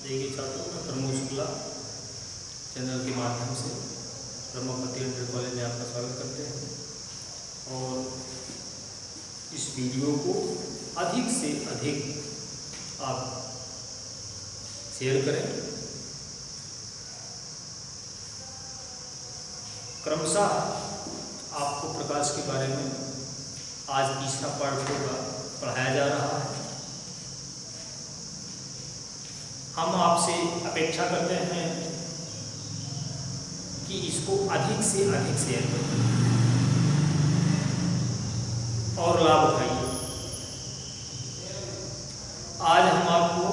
देखिए छात्रों, मैं प्रमोद शुक्ला चैनल के माध्यम से ब्रह्मपति इंटर कॉलेज में आपका स्वागत करते हैं। और इस वीडियो को अधिक से अधिक आप शेयर करें। क्रमशः आपको प्रकाश के बारे में आज तीसरा पाठ होगा पढ़ाया जा रहा है। हम आपसे अपेक्षा करते हैं कि इसको अधिक से अधिक शेयर करें और लाभ उठाइए। आज हम आपको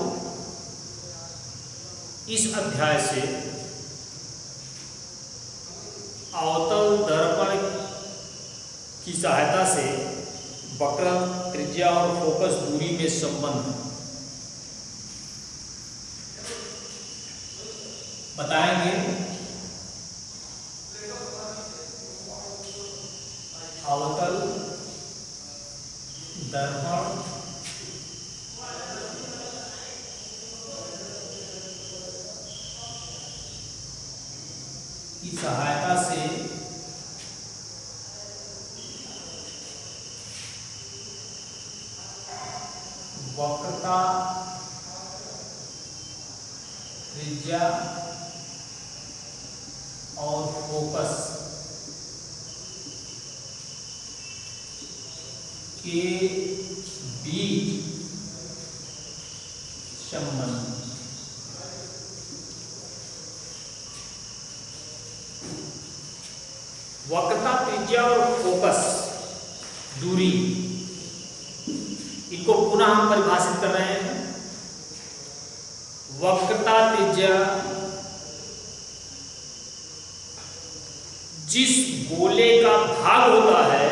इस अध्याय से अवतल दर्पण की सहायता से वक्रता, त्रिज्या और फोकस दूरी में संबंध बताएंगे। अवतल दर्पण की सहायता से वक्रता, त्रिज्या और फोकस के बीच संबंध। वक्रता, त्रिज्या और फोकस दूरी, इनको पुनः हम परिभाषित कर रहे हैं। वक्रता, त्रिज्या जिस गोले का भाग होता है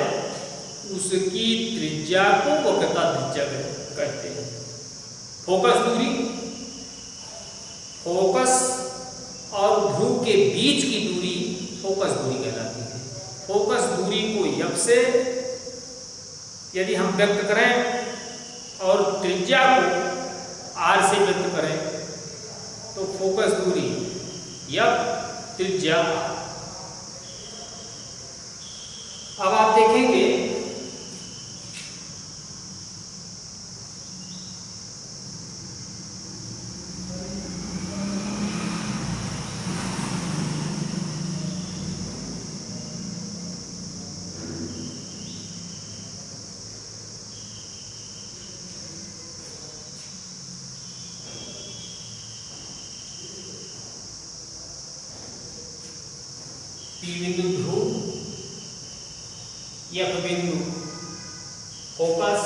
उसकी त्रिज्या को वक्रता त्रिज्या कहते हैं। फोकस दूरी, फोकस और ध्रुव के बीच की दूरी फोकस दूरी कहलाती है। फोकस दूरी को एफ से यदि हम व्यक्त करें और त्रिज्या को आर से व्यक्त करें तो फोकस दूरी एफ, त्रिज्या। अब आप देखेंगे पी बिंदु ध्रुव, एफ बिंदु फोकस,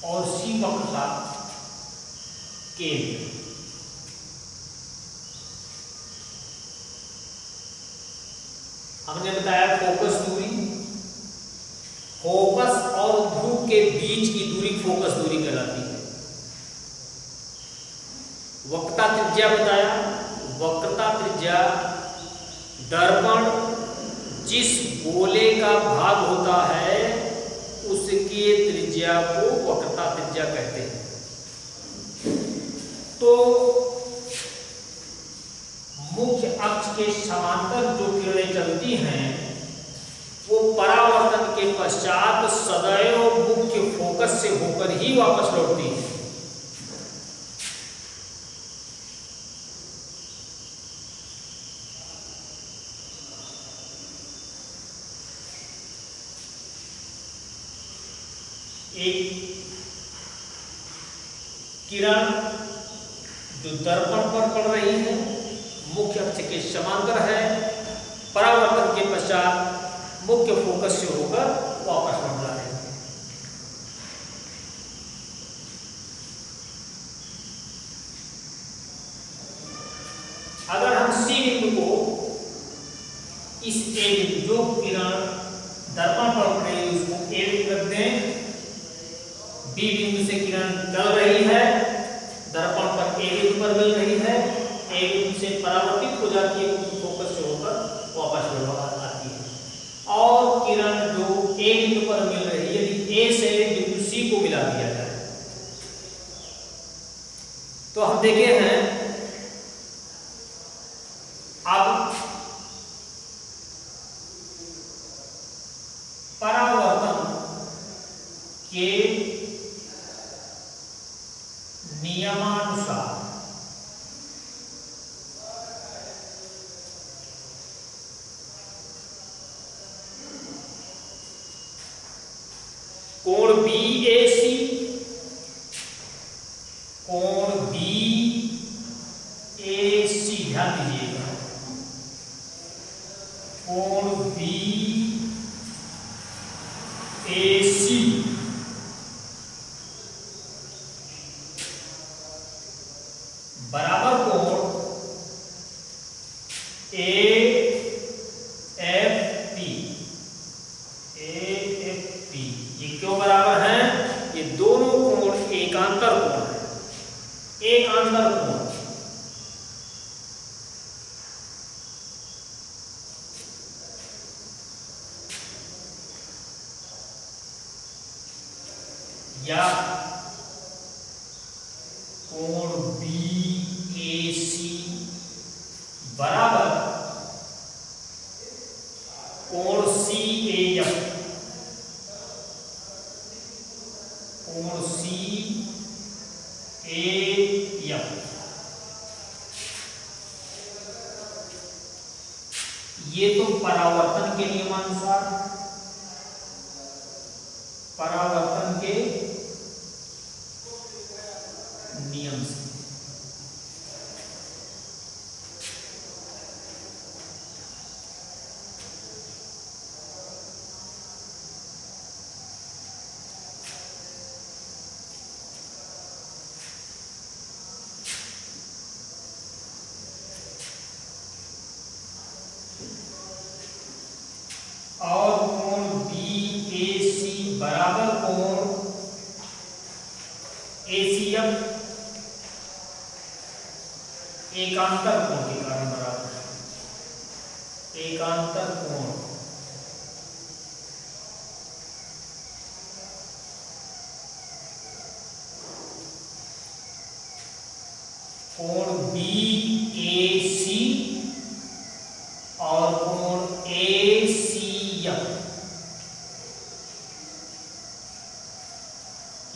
और सी वक्रता केंद्र। हमने बताया फोकस दूरी, फोकस और ध्रुव के बीच की दूरी फोकस दूरी कहलाती है। वक्रता त्रिज्या बताया, वक्रता त्रिज्या दर्पण जिस गोले का भाग होता है उसके त्रिज्या को वक्रता त्रिज्या कहते हैं। तो मुख्य अक्ष के समांतर जो किरणें चलती हैं वो परावर्तन के पश्चात सदैव मुख्य फोकस से होकर ही वापस लौटती है। एक किरण जो दर्पण पर पड़ रही है, मुख्य अक्ष के समांतर है, परावर्तन के पश्चात मुख्य फोकस से होकर वापस लौट रहा है। अगर हम सी बिंदु को इस ए बिंदु, जो किरण दर्पण पर पड़ रही है उसको ए बिंदु रख दें, बी बिंदु से किरण चल रही है, दर्पण पर ए बिंदु पर मिल रही है, ए बिंदु से परावर्तित हो जाती है, फोकस से होकर वापस लौट आती है। और किरण जो ए अब देखे हैं, अब परावर्तन के नियमानुसार कोण BAC, कोण BAC, ध्यान दीजिएगा, कोण BAC बराबर कोण AFP। ये क्यों बराबर हैं? ये दोनों कोण एकांतर कोण है, एकांतर कोण। या कोण BAC बराबर कोण CAF, कोण CAF। ये तो परावर्तन के नियमानुसार, परावर्तन के नियम से। और कोण BAC बराबर कोण ACF, एकांतर कोण के कारण बराबर है, एकांतर कोण। कोण BAC और कोण ACF,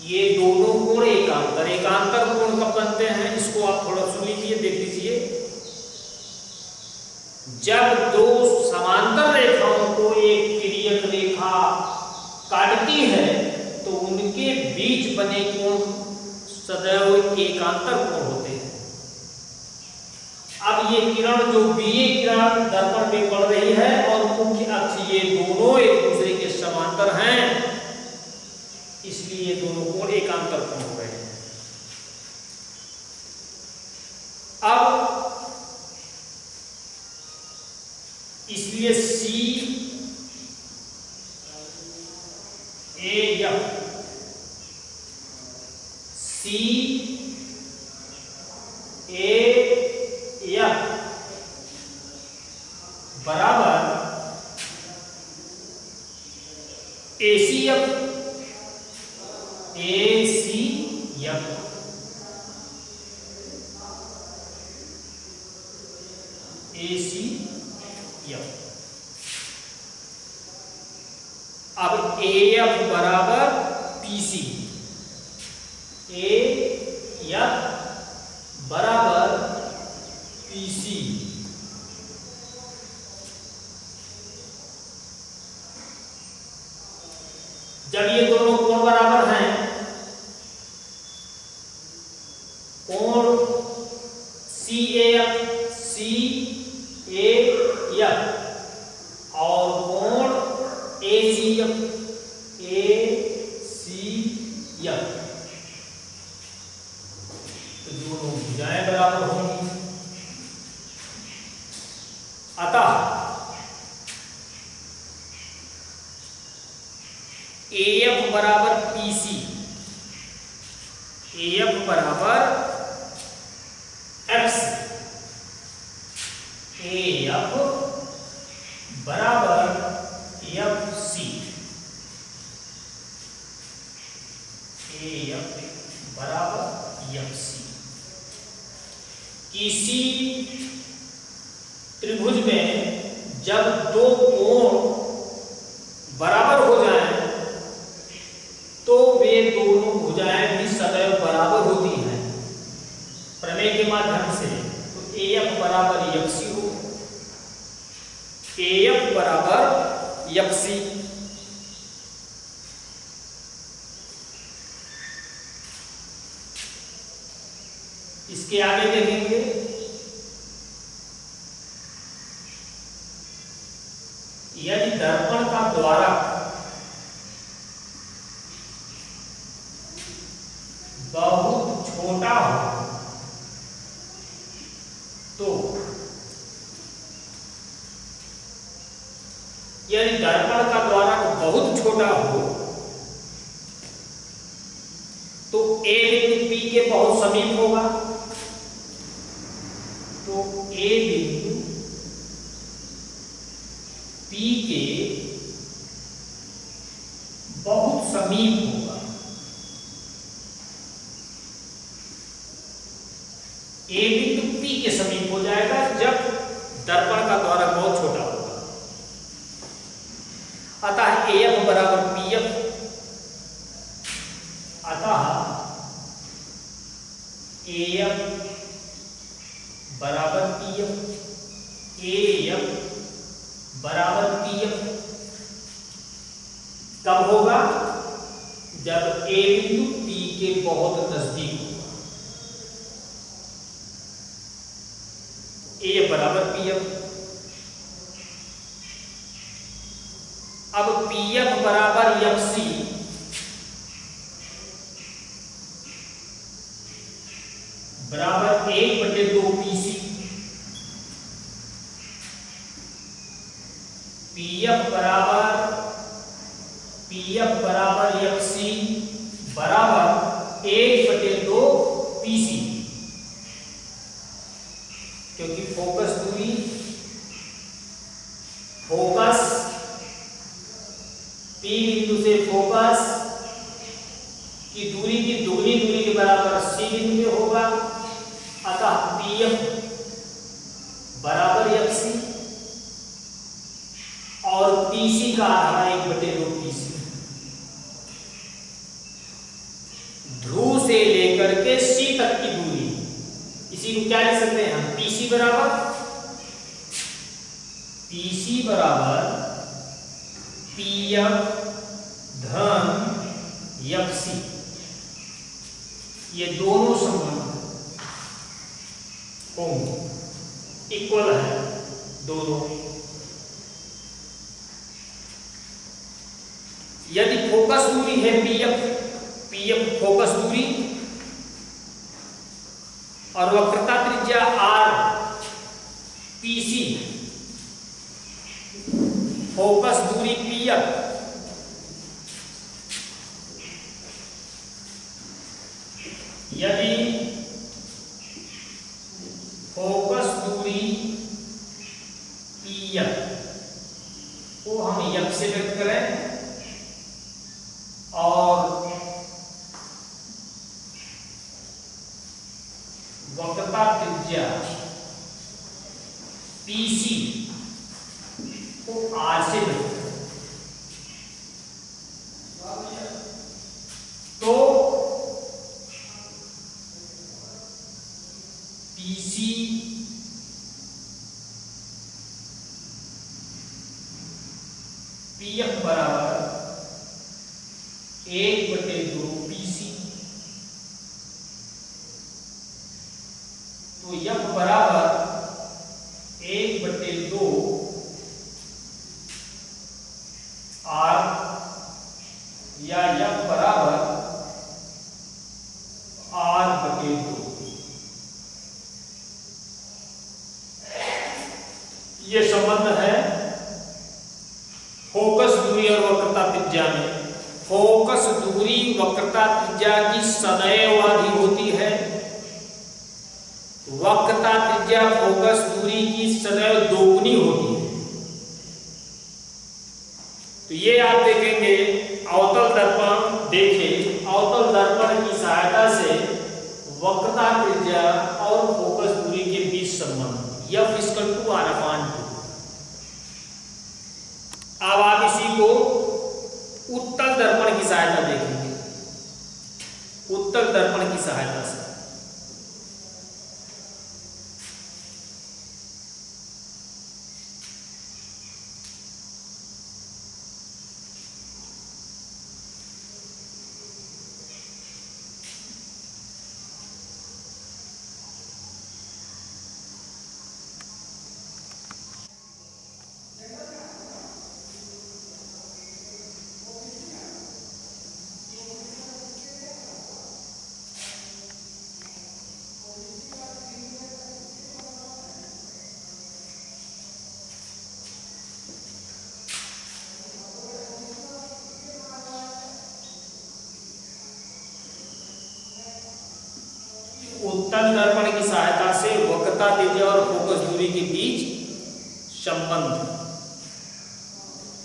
ये दोनों कोण एकांतर, एकांतर कोण कब बनते हैं? इसको आप थोड़ा सुन लीजिए, देख लीजिए। जब दो समांतर रेखाओं को एक तिर्यक रेखा काटती है तो उनके बीच बने कोण सदैव एकांतर कोण होते हैं। अब ये किरण जो BA किरण दर्पण पे पड़ रही है और मुख्य अक्ष, ये दोनों एक दूसरे के समांतर हैं, इसलिए ये दोनों कोण एकांतर कोण हो रहे हैं। अब इसलिए CAF बराबर ACF, अब AF बराबर PC, AF बराबर PC। जब ये दोनों कोण बराबर हैं, कोण CAF और कोण ACF तो दोनों भुजाएं बराबर होंगी। अतः AF बराबर PC, AF बराबर FC, AF बराबर FC, AF बराबर FC। इसी त्रिभुज में जब दो कोण बराबर हो जाएं तो वे दोनों भुजाएं भी सदैव बराबर होती हैं प्रमेय के माध्यम से। तो AF बराबर FC हो, AF बराबर FC। इसके आगे देखेंगे यदि दर्पण का द्वारक बहुत छोटा हो तो, यदि दर्पण का द्वारक बहुत छोटा हो तो A बिंदु P के बहुत समीप होगा। तो A बिंदु P के बहुत समीप होगा। A बिंदु P के समीप हो जाएगा जब दर्पण का द्वारक बहुत छोटा होगा। अतः AF बराबर PF, अतः AF बराबर PF, AF बराबर PF कब होगा? जब A बिंदु P के बहुत नजदीक होगा। AF बराबर PF। अब PF बराबर FC बराबर 1/2 PC। PF बराबर FC बराबर 1/2 PC, क्योंकि फोकस दूरी, फोकस P बिंदु से फोकस की दूरी की दुगनी दूरी के बराबर C बिंदु में होगा। अतः PF बराबर FC और PC का आधा 1/2 PC। ध्रुव से लेकर के C तक की दूरी, इसी को क्या लिख सकते हैं हम? PC बराबर PF धन FC। ये दोनों संबंध होंगे, इक्वल है दोनों। यदि फोकस दूरी है PF फोकस दूरी और वक्रता त्रिज्या R PC फोकस दूरी PF, यदि फोकस दूरी PF को हम F से व्यक्त करें और वक्रता त्रिज्या PC को R से व्यक्त करें, तो PC PF बराबर 1/2 PC। तो F बराबर 1/2 R या F बराबर R/2। ये संबंध है फोकस दूरी और वक्रता त्रिज्या में। फोकस दूरी वक्रता त्रिज्या की सदैव आधी होती है, वक्रता त्रिज्या फोकस दूरी की सदैव दोगुनी होती है। तो ये आप देखेंगे अवतल दर्पण, देखिए अवतल दर्पण की सहायता से वक्रता त्रिज्या और फोकस दूरी के संबंध F = R/2। अब आप इसी को उत्तल दर्पण की सहायता देखेंगे, उत्तल दर्पण की सहायता से। उत्तल दर्पण की सहायता से वक्रता त्रिज्या और फोकस दूरी के बीच संबंध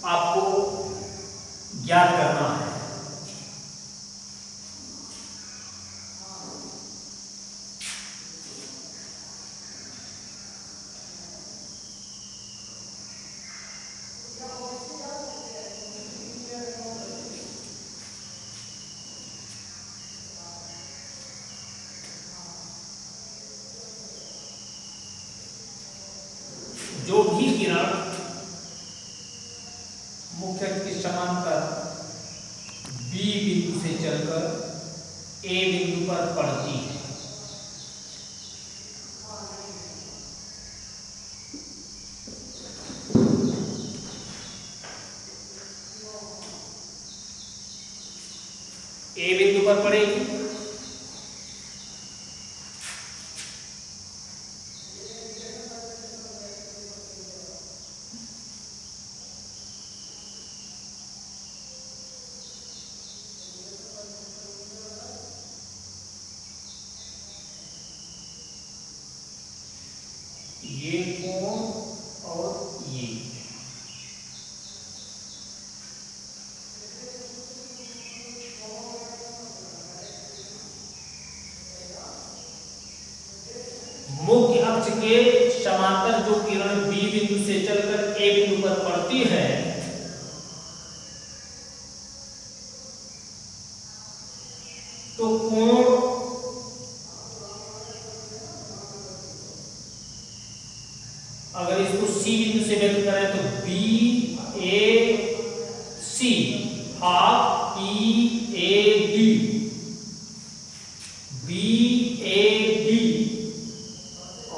आपको ज्ञात करना है। जो भी किरण मुख्य अक्ष के समांतर B बिंदु से चलकर A बिंदु पर पड़ती है, A बिंदु पर पड़ेगी, ये कोण और ये मुख्य अक्ष के समांतर जो किरण B बिंदु से चलकर A बिंदु पर पड़ती है, तो कोण अगर इसको C बिंदु से व्यक्त करें तो BAC हाफ EAD, BAD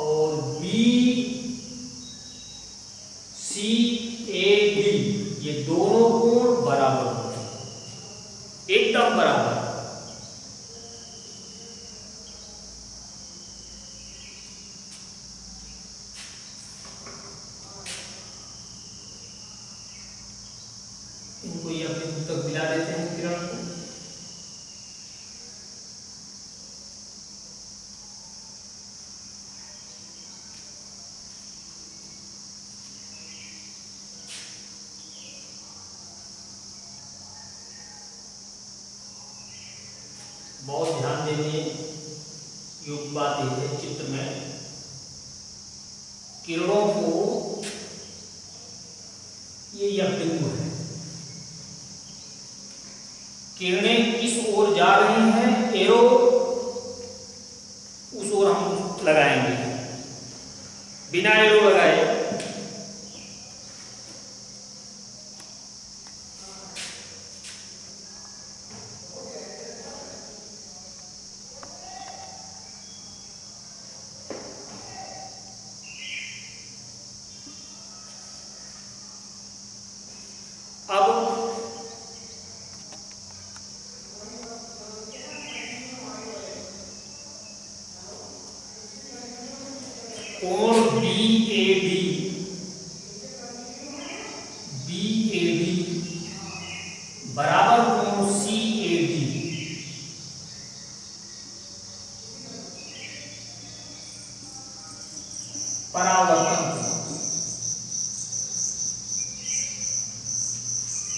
और BCAD, ये दोनों कोण बराबर होंगे, एकदम बराबर। इनको ये अपने तक मिला देते हैं किरण को। बहुत ध्यान देने योग्य बात यह है, चित्र में किरणों को ये बिंदु है, किरणें किस ओर जा रही हैं, एरो उस ओर हम लगाएंगे, बिना एरो लगाए। अब कोण BAD बराबर कोण CAD,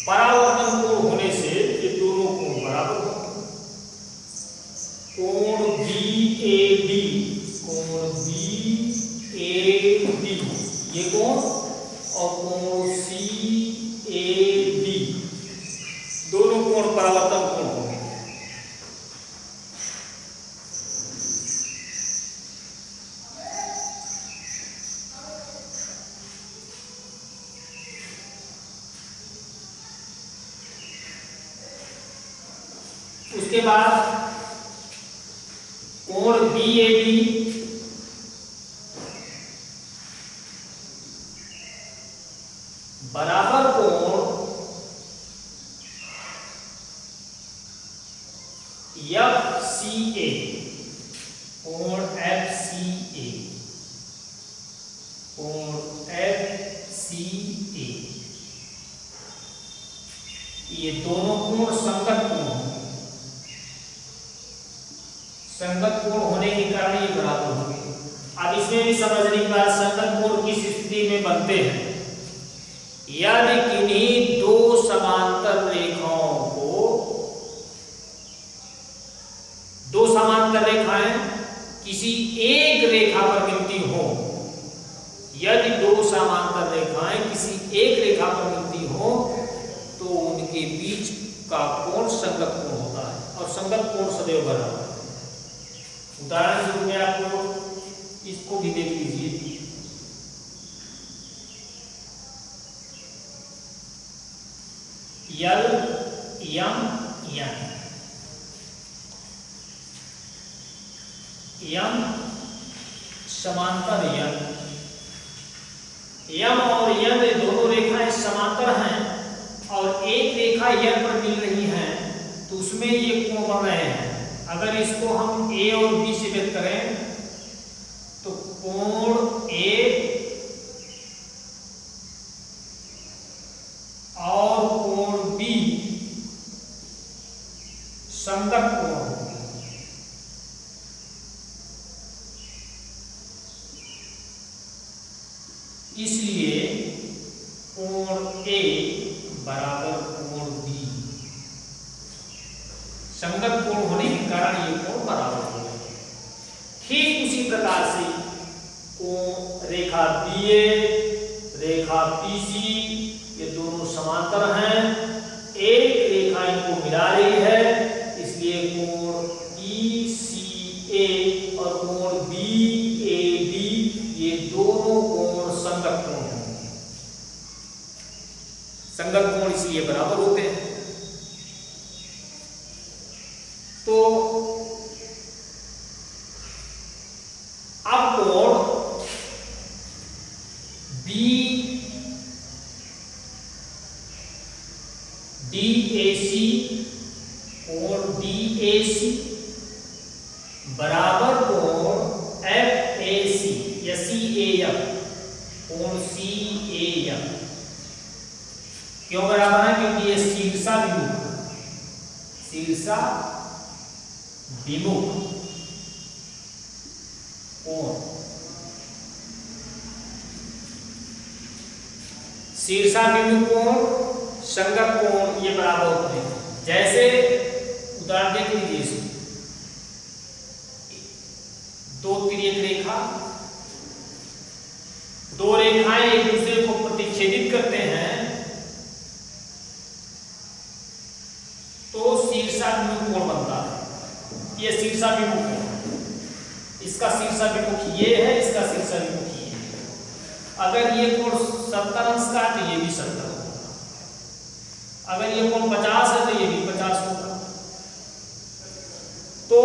परावर्तन कोण होने से ये दोनों कोण बराबर होंगे। कोण BAD, कोण BAD ये कोण और कोण CAD, दोनों कोण परावर्तन कोण होंगे। उसके बाद कोण BAD बराबर कोण FCA, कोण FCA, कोण FCA, ये दोनों कोण संगत कोण होंगे। संगत कोण होने के कारण ये बराबर होंगे। अब इसमें भी समझने की बात, संगत कोण किस स्थिति में बनते हैं? यदि किन्हीं दो समांतर रेखाओं को, दो समांतर रेखाएं किसी एक रेखा पर मिलती हो, यदि दो समांतर रेखाएं किसी एक रेखा पर मिलती हो तो उनके बीच का कोण संगत कोण होता है और संगत कोण सदैव बराबर है। उदाहरण के रूप में आपको इसको भी देख लीजिए। L M N, M समांतर M और N दोनों रेखाएं समांतर हैं और एक रेखा N पर मिल रही है तो उसमें ये कोण बन रहे हैं। अगर इसको हम A और B से व्यक्त करें तो कोण A और कोण B संगत कोण होंगे। इसलिए कोण A बराबर कोण B, संगत कोण होने के कारण ये कोण बराबर होगा। ठीक उसी प्रकार से कोण रेखा BA, रेखा PC, ये दोनों समांतर हैं, एक रेखा इनको मिला रही है, इसलिए कोण ECA और कोण BAD ये दोनों कोण संगत कोण होंगे। संगत कोण इसलिए बराबर होते हैं। तो अब कोण DAC, कोण DAC बराबर कोण FAC या CAF, कोण CAF। क्यों बराबर है? क्योंकि ये शीर्षा विमुख, शीर्षा विमुख कोण, शीर्षा विमुख कोण संगत कोण ये बराबर होते हैं। जैसे उदाहरण देख लीजिए, दो तिर्यक रेखा, दो रेखाएं एक दूसरे को प्रतिच्छेदित करते हैं तो शीर्षाभिमुख कोण बनता है। ये शीर्षाभिमुख है, इसका शीर्षाभिमुख ये है, इसका शीर्षाभिमुख ये है। अगर ये कोण 70 अंश का है तो ये भी 70 होगा, अगर ये कोण 50 है तो ये भी 50 होगा। तो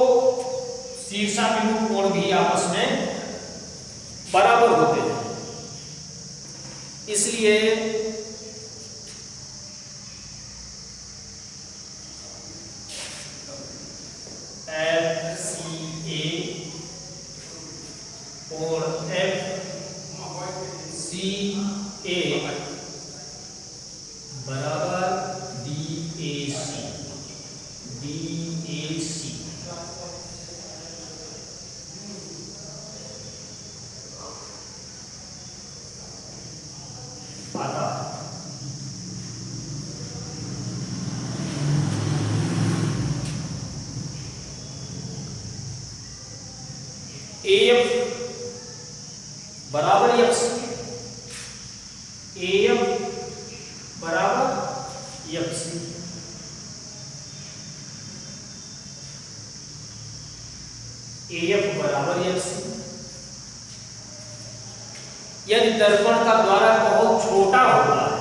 शीर्षाभिमुख कोण भी आपस में बराबर होते हैं। इसलिए FCA और FCA बराबर DAC, DAC आता है। AF बराबर FC AF बराबर FC। AF बराबर FC, यदि दर्पण का द्वारा बहुत छोटा होता है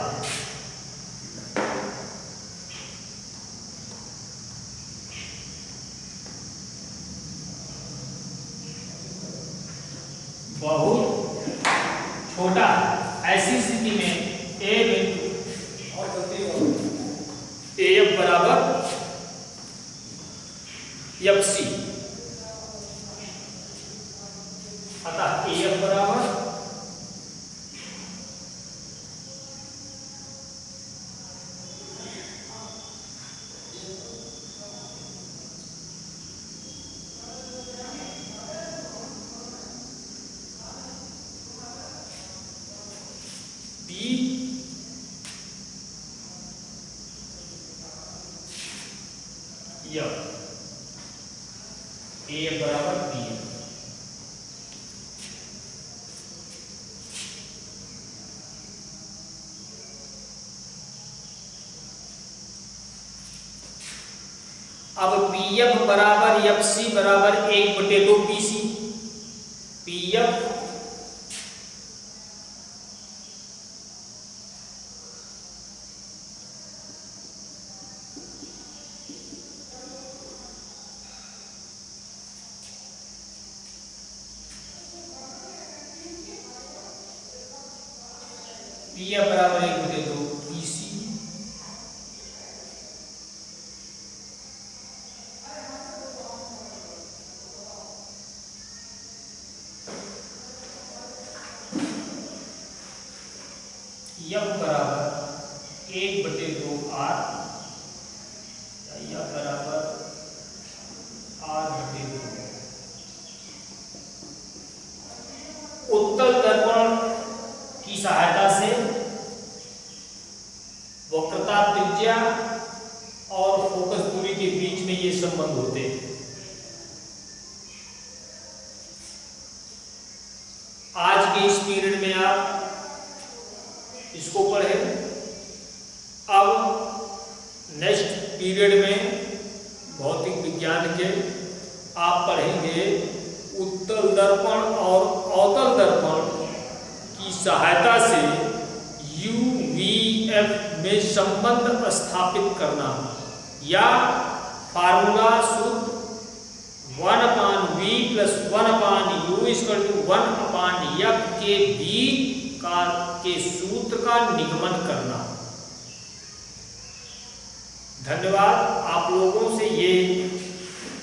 बहुत छोटा, ऐसी स्थिति में AF बराबर FC, अतः AF बराबर AF बराबर BF। अब PF बराबर FC बराबर 1/2 PC। PF बराबर 1/2 PC। F बराबर 1/2 R, F बराबर R/2। उत्तल दर्पण की सहायता से वक्रता, त्रिज्या और फोकस दूरी के बीच में ये संबंध होते हैं। आज के इस पीरियड में आप इसको पढ़ें। अब नेक्स्ट पीरियड में भौतिक विज्ञान के आप पढ़ेंगे उत्तल दर्पण और अवतल दर्पण की सहायता से UVF में संबंध स्थापित करना, या फार्मूला सूत्र 1/V + 1/U = 1/F के बीच के सूत्र का निगमन करना। धन्यवाद। आप लोगों से ये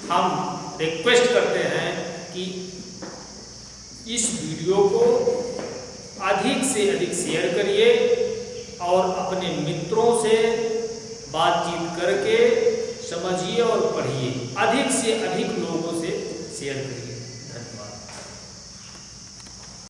हम रिक्वेस्ट करते हैं कि इस वीडियो को अधिक से अधिक शेयर करिए और अपने मित्रों से बातचीत करके समझिए और पढ़िए। अधिक से अधिक लोगों से शेयर करिए।